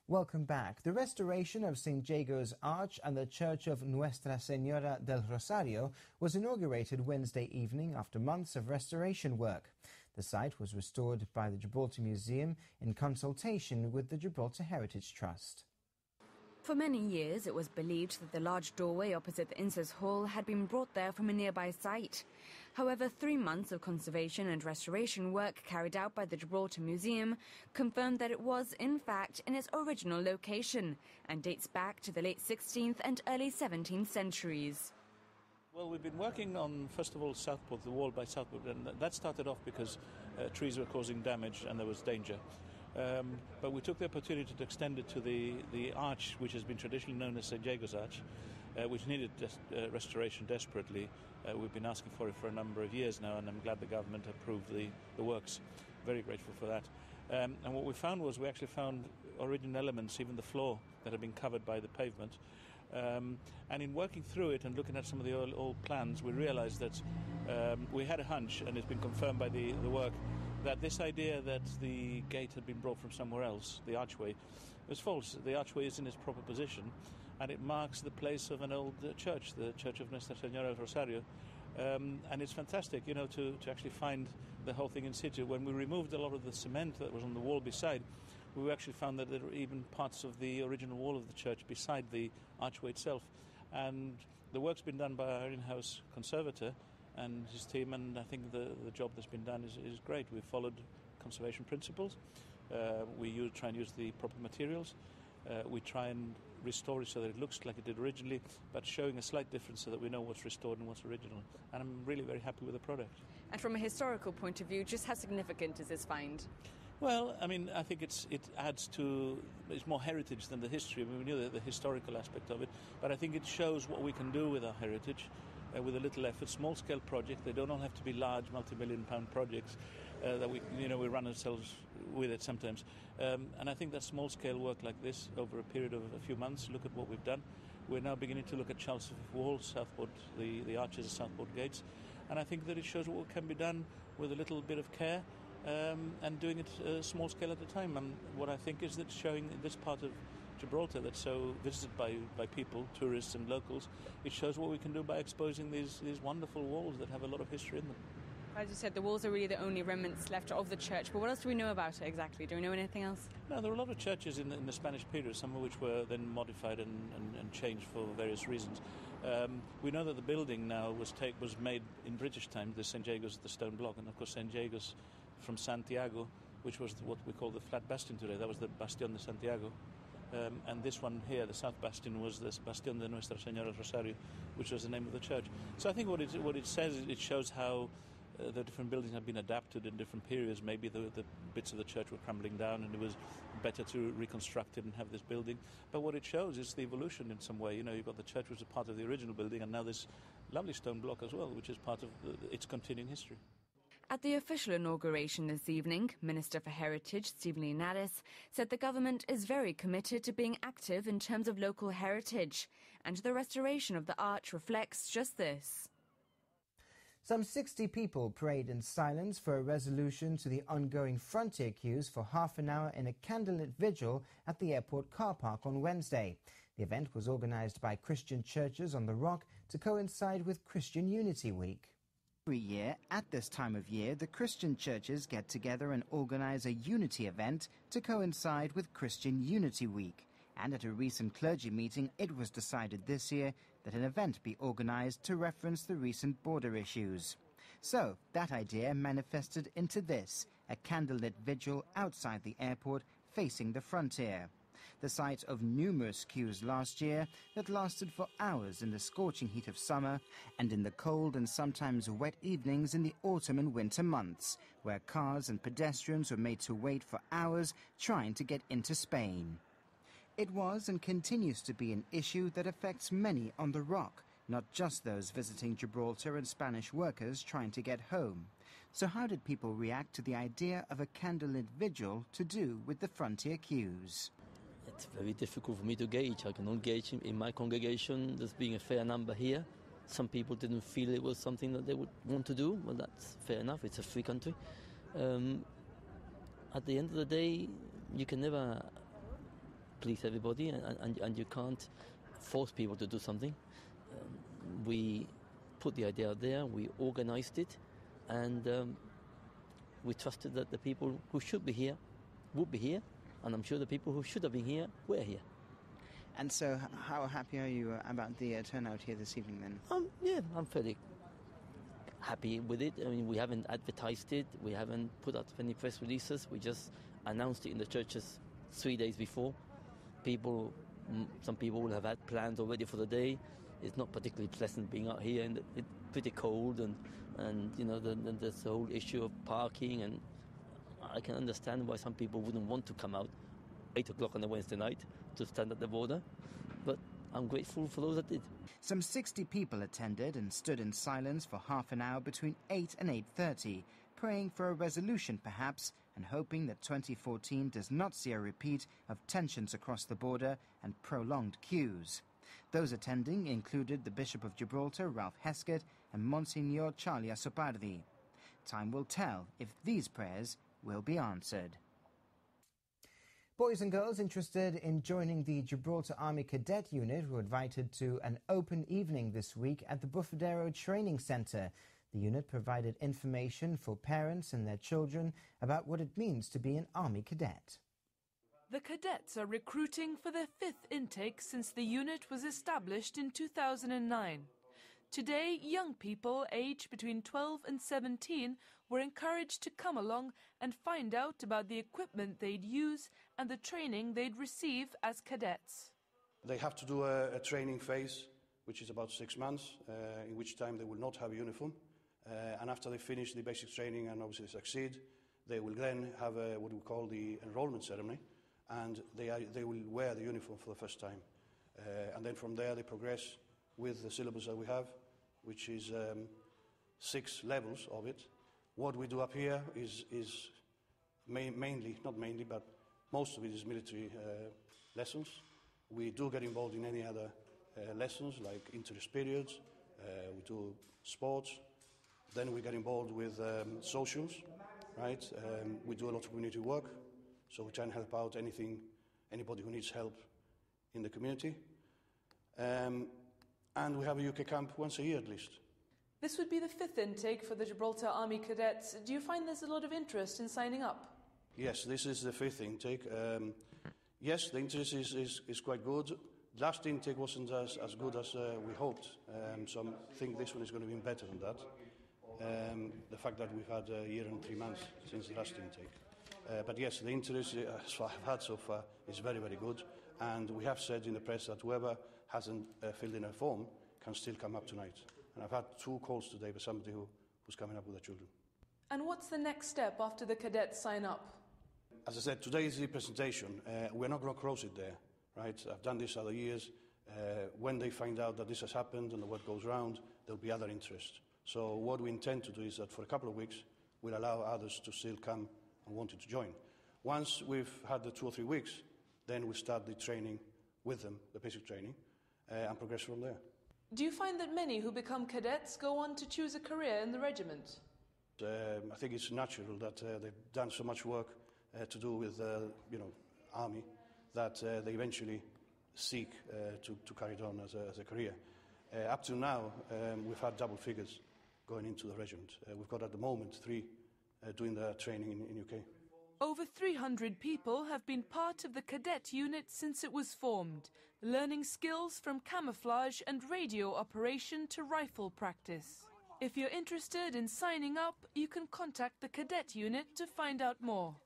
Welcome back. The restoration of St. Jago's Arch and the Church of Nuestra Señora del Rosario was inaugurated Wednesday evening after months of restoration work. The site was restored by the Gibraltar Museum in consultation with the Gibraltar Heritage Trust. For many years, it was believed that the large doorway opposite the Incers Hall had been brought there from a nearby site. However, 3 months of conservation and restoration work carried out by the Gibraltar Museum confirmed that it was, in fact, in its original location and dates back to the late 16th and early 17th centuries. Well, we've been working on, first of all, Southport, the wall by Southport, and that started off because trees were causing damage and there was danger. But we took the opportunity to extend it to the arch, which has been traditionally known as St. Jago's Arch, which needed restoration desperately. We've been asking for it for a number of years now, and I'm glad the government approved the works. Very grateful for that. And what we found was we actually found original elements, even the floor, that had been covered by the pavement. And in working through it and looking at some of the old plans, we realized that we had a hunch, and it's been confirmed by the work, that this idea that the gate had been brought from somewhere else, the archway, was false. The archway is in its proper position, and it marks the place of an old church, the Church of Nuestra Señora del Rosario. And it's fantastic, to actually find the whole thing in situ. When we removed a lot of the cement that was on the wall beside, we actually found that there were even parts of the original wall of the church beside the archway itself. And the work's been done by our in-house conservator and his team, and I think the job that's been done is great. We've followed conservation principles. We try and use the proper materials. We try and restore it so that it looks like it did originally, but showing a slight difference so that we know what's restored and what's original. And I'm really very happy with the product. And from a historical point of view, just how significant is this find? Well, I mean, I think it's more heritage than the history. I mean, we knew the historical aspect of it, but I think it shows what we can do with our heritage. With a little effort, small-scale project. They don't all have to be large, multi-million-pound projects that we run ourselves with it sometimes. And I think that small-scale work like this over a period of a few months, look at what we've done. We're now beginning to look at Charles V Wall, Southport, the arches of Southport gates, and I think that it shows what can be done with a little bit of care and doing it small scale at a time. And what I think is that showing this part of Gibraltar that's so visited by people, tourists and locals, it shows what we can do by exposing these wonderful walls that have a lot of history in them. As you said, the walls are really the only remnants left of the church, but what else do we know about it exactly? Do we know anything else? No, there were a lot of churches in the Spanish period, some of which were then modified and changed for various reasons. We know that the building now was made in British time, the St. Jago's, the stone block, and of course St. Jago's from Santiago, which was what we call the flat bastion today. That was the Bastion de Santiago. And this one here, the South Bastion, was the Bastion de Nuestra Señora del Rosario, which was the name of the church. So I think what it says, it shows how the different buildings have been adapted in different periods. Maybe the bits of the church were crumbling down and it was better to reconstruct it and have this building. But what it shows is the evolution in some way. You've got the church which was a part of the original building, and now this lovely stone block as well, which is part of its continuing history. At the official inauguration this evening, Minister for Heritage, Stephen Linares, said the government is very committed to being active in terms of local heritage, and the restoration of the arch reflects just this. Some 60 people prayed in silence for a resolution to the ongoing frontier queues for half an hour in a candlelit vigil at the airport car park on Wednesday. The event was organised by Christian churches on the Rock to coincide with Christian Unity Week. Every year, at this time of year, the Christian churches get together and organise a unity event to coincide with Christian Unity Week. And at a recent clergy meeting, it was decided this year that an event be organised to reference the recent border issues. So, that idea manifested into this, a candlelit vigil outside the airport facing the frontier. The site of numerous queues last year that lasted for hours in the scorching heat of summer and in the cold and sometimes wet evenings in the autumn and winter months, where cars and pedestrians were made to wait for hours trying to get into Spain. It was and continues to be an issue that affects many on the Rock, not just those visiting Gibraltar and Spanish workers trying to get home. So how did people react to the idea of a candlelit vigil to do with the frontier queues? It's very difficult for me to gauge. I cannot gauge in my congregation. There's been a fair number here. Some people didn't feel it was something that they would want to do. Well, that's fair enough. It's a free country. At the end of the day, you can never please everybody, and you can't force people to do something. We put the idea out there, we organised it, and we trusted that the people who should be here would be here, and I'm sure the people who should have been here were here. And so how happy are you about the turnout here this evening then? Yeah, I'm fairly happy with it. I mean, we haven't advertised it, we haven't put out any press releases, we just announced it in the churches 3 days before. Some people will have had plans already for the day. It's not particularly pleasant being out here, and it's pretty cold, and you know, there's the whole issue of parking, and I can understand why some people wouldn't want to come out 8 o'clock on a Wednesday night to stand at the border, but I'm grateful for those that did. Some 60 people attended and stood in silence for half an hour between 8 and 8:30, praying for a resolution perhaps, and hoping that 2014 does not see a repeat of tensions across the border and prolonged queues. Those attending included the Bishop of Gibraltar, Ralph Heskett, and Monsignor Charlie Asopardi. Time will tell if these prayers will be answered. Boys and girls interested in joining the Gibraltar Army Cadet Unit were invited to an open evening this week at the Bufadero Training Centre. The unit provided information for parents and their children about what it means to be an Army Cadet. The cadets are recruiting for their 5th intake since the unit was established in 2009. Today, young people aged between 12 and 17 were encouraged to come along and find out about the equipment they'd use and the training they'd receive as cadets. They have to do a training phase, which is about 6 months, in which time they will not have a uniform. And after they finish the basic training and obviously succeed, they will then have what we call the enrollment ceremony, and they will wear the uniform for the first time. And then from there they progress with the syllabus that we have, which is 6 levels of it. What we do up here is mainly, not mainly, but most of it is military lessons. We do get involved in any other lessons, like interest periods, we do sports, then we get involved with socials, right? We do a lot of community work, so we try and help out anybody who needs help in the community. And we have a UK camp once a year at least. This would be the 5th intake for the Gibraltar Army Cadets. Do you find there's a lot of interest in signing up? Yes, this is the 5th intake. Yes, the interest is quite good. Last intake wasn't as good as we hoped, so I think this one is going to be better than that. The fact that we've had a year and 3 months since the last intake. But yes, the interest as far I've had so far is very, very good. And we have said in the press that whoever hasn't filled in a form can still come up tonight. And I've had 2 calls today by somebody who's coming up with their children. And what's the next step after the cadets sign up? As I said, today is the presentation. We're not going to close it there, right? I've done this other years. When they find out that this has happened and the word goes round, there'll be other interest. So what we intend to do is that for a couple of weeks, we'll allow others to still come and want to join. Once we've had the 2 or 3 weeks, then we start the training with them, the basic training, and progress from there. Do you find that many who become cadets go on to choose a career in the regiment? I think it's natural that they've done so much work to do with, army, that they eventually seek to carry it on as a career. Up to now, we've had double figures going into the regiment. We've got at the moment 3 doing their training in UK. Over 300 people have been part of the cadet unit since it was formed, learning skills from camouflage and radio operation to rifle practice. If you're interested in signing up, you can contact the cadet unit to find out more.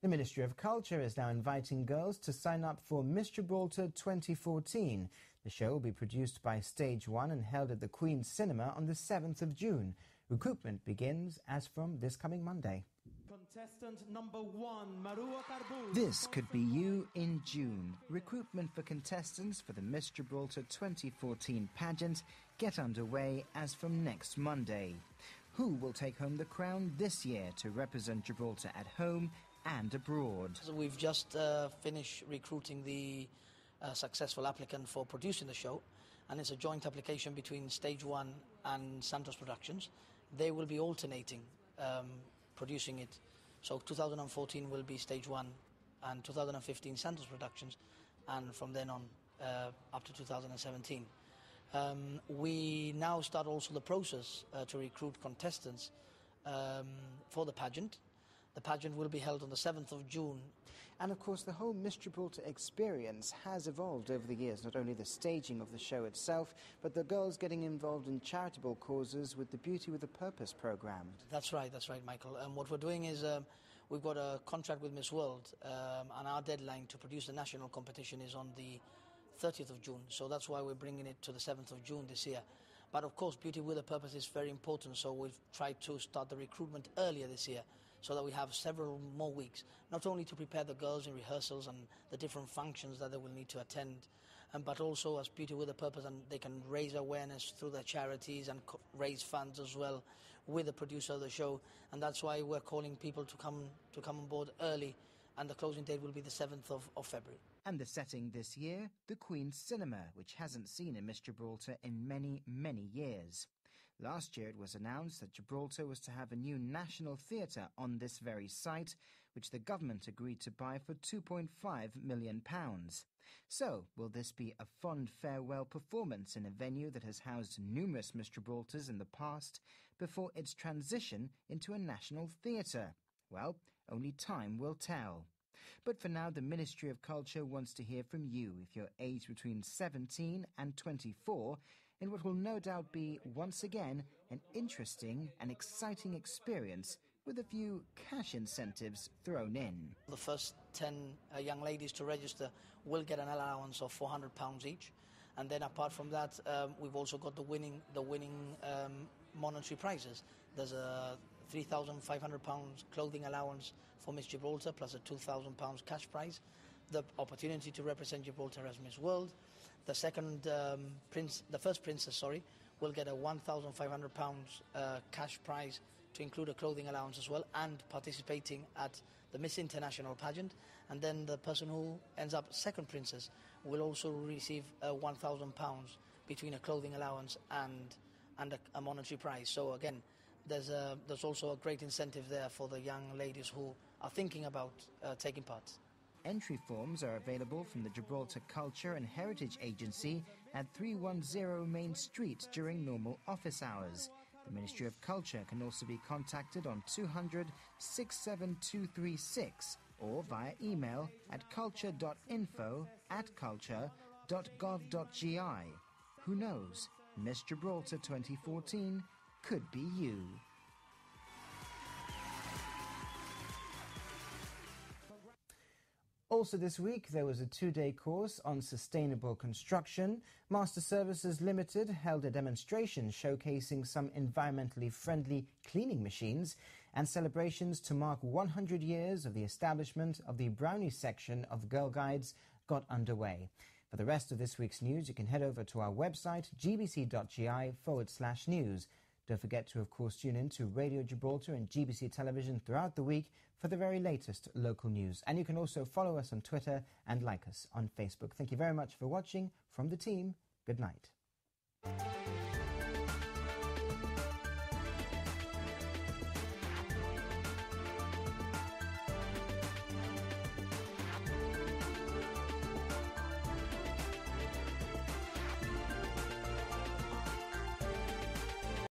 The Ministry of Culture is now inviting girls to sign up for Miss Gibraltar 2014. The show will be produced by Stage 1 and held at the Queen's Cinema on the 7th of June. Recruitment begins as from this coming Monday. Contestant number 1, Marua Karbuz. This could be you in June. Recruitment for contestants for the Miss Gibraltar 2014 pageant get underway as from next Monday. Who will take home the crown this year to represent Gibraltar at home and abroad? So we've just finished recruiting the successful applicant for producing the show, and it's a joint application between Stage 1 and Santos Productions. They will be alternating producing it. So 2014 will be Stage 1 and 2015 Santos Productions, and from then on up to 2017. We now start also the process to recruit contestants for the pageant. The pageant will be held on the 7th of June. And of course the whole Miss Gibraltar experience has evolved over the years, not only the staging of the show itself, but the girls getting involved in charitable causes with the Beauty with a Purpose programme. That's right, Michael. What we're doing is we've got a contract with Miss World, and our deadline to produce the national competition is on the 30th of June, so that's why we're bringing it to the 7th of June this year. But of course Beauty with a Purpose is very important, so we've tried to start the recruitment earlier this year, so that we have several more weeks, not only to prepare the girls in rehearsals and the different functions that they will need to attend, but also as Beauty with a Purpose, and they can raise awareness through their charities and raise funds as well with the producer of the show. And that's why we're calling people to come on board early, and the closing date will be the 7th of February. And the setting this year, the Queen's Cinema, which hasn't seen a Miss Gibraltar in many, many years. Last year it was announced that Gibraltar was to have a new national theatre on this very site, which the government agreed to buy for £2.5 million. So, will this be a fond farewell performance in a venue that has housed numerous Miss Gibraltars in the past before its transition into a national theatre? Well, only time will tell. But for now, the Ministry of Culture wants to hear from you if you're aged between 17 and 24, in what will no doubt be, once again, an interesting and exciting experience with a few cash incentives thrown in. The first 10 young ladies to register will get an allowance of £400 each, and then apart from that, we've also got the winning monetary prizes. There's a £3,500 clothing allowance for Miss Gibraltar, plus a £2,000 cash prize, the opportunity to represent Gibraltar as Miss World. The first princess, will get a £1,500 cash prize to include a clothing allowance as well, and participating at the Miss International pageant. And then the person who ends up second princess will also receive £1,000 between a clothing allowance and a monetary prize. So again, there's also a great incentive there for the young ladies who are thinking about taking part. Entry forms are available from the Gibraltar Culture and Heritage Agency at 310 Main Street during normal office hours. The Ministry of Culture can also be contacted on 200 67236 or via email at culture.info@culture.gov.gi. Who knows? Miss Gibraltar 2014 could be you. Also this week, there was a 2-day course on sustainable construction. Master Services Limited held a demonstration showcasing some environmentally friendly cleaning machines, and celebrations to mark 100 years of the establishment of the Brownie section of Girl Guides got underway. For the rest of this week's news, you can head over to our website, gbc.gi/news. Don't forget to, of course, tune in to Radio Gibraltar and GBC Television throughout the week for the very latest local news. And you can also follow us on Twitter and like us on Facebook. Thank you very much for watching. From the team, good night.